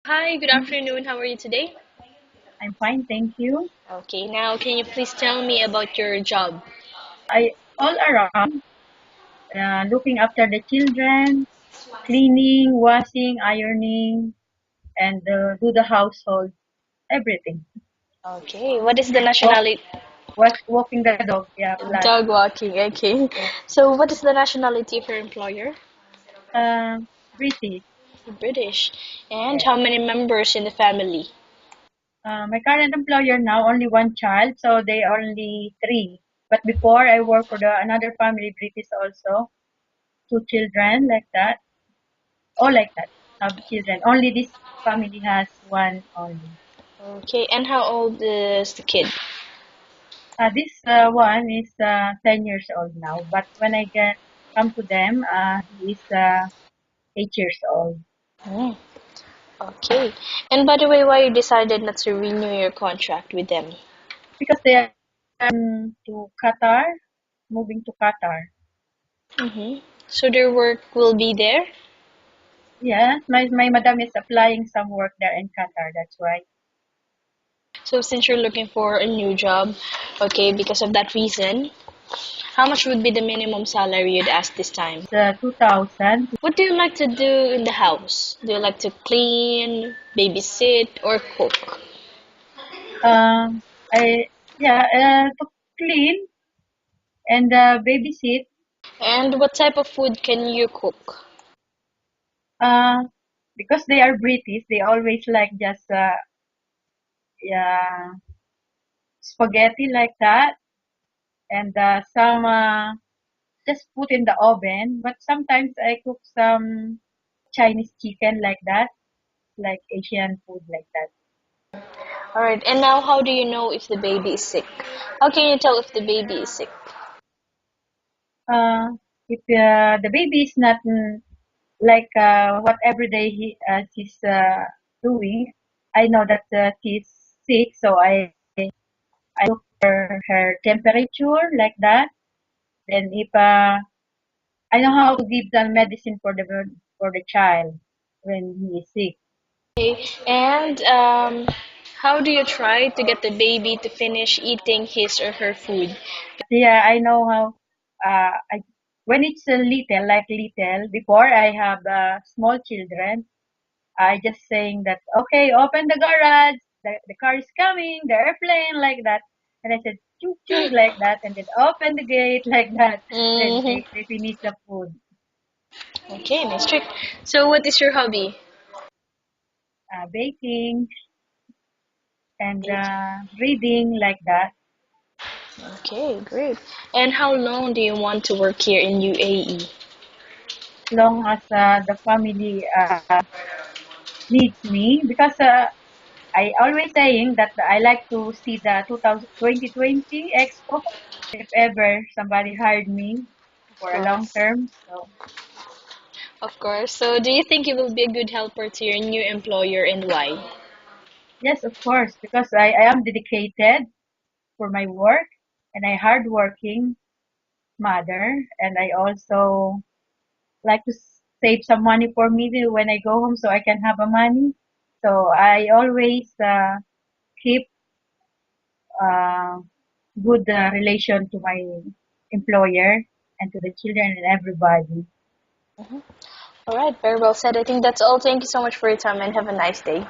Hi, good afternoon. How are you today? I'm fine, thank you. Okay, now can you please tell me about your job? I all around looking after the children, cleaning, washing, ironing, and do the household, everything. Okay, what is the Walk, nationality? walking the dog, yeah, plus Dog walking, okay. yeah, So, what is the nationality of your employer? uh, British. British. And Yeah. how many members in the family? My current employer now only one child, so they only three. But before I worked for another family, British also, two children like that, all like that, have children. Only this family has one only. Okay, and how old is the kid? This one is 10 years old now, but when I come to them, he is 8 years old. Hmm, okay. And by the way, why you decided not to renew your contract with them? Because they are to Qatar, moving to Qatar. Mm-hmm. So their work will be there? Yes, my madam is applying some work there in Qatar, that's why. So since you're looking for a new job, okay, because of that reason, how much would be the minimum salary you'd ask this time? It's 2000. What do you like to do in the house? Do you like to clean, babysit, or cook? I yeah to clean and babysit. And what type of food can you cook? Uh, because they are British, they always like just yeah spaghetti like that and some just put in the oven. But sometimes I cook some Chinese chicken like that, like Asian food like that. Alright, and now how do you know if the baby is sick? How can you tell if the baby is sick? Uh, if the baby is not like what every day she's doing, I know that she's sick, so I look for her temperature like that. Then if I know how to give the medicine for the child when he is sick. Okay, and how do you try to get the baby to finish eating his or her food? Yeah, I know how. When it's a little, like little, before I have small children, I just saying that, okay, open the garage, the car is coming, the airplane, like that. And I said, choo choo, like that, and then open the gate, like that. Then Mm-hmm. they finish the food. Okay, nice trick. So what is your hobby? Baking and reading, like that. Okay, great. And how long do you want to work here in UAE? As long as the family needs me, because I always saying that I like to see the 2020 Expo if ever somebody hired me Of for a long course. term. So Of course. So do you think you will be a good helper to your new employer and why? yes, of course, because I am dedicated for my work and I hardworking mother, and I also like to save some money for me when I go home so I can have a money. So I always keep uh, good relation to my employer and to the children and everybody. All right, very well said. I think that's all. Thank you so much for your time and have a nice day.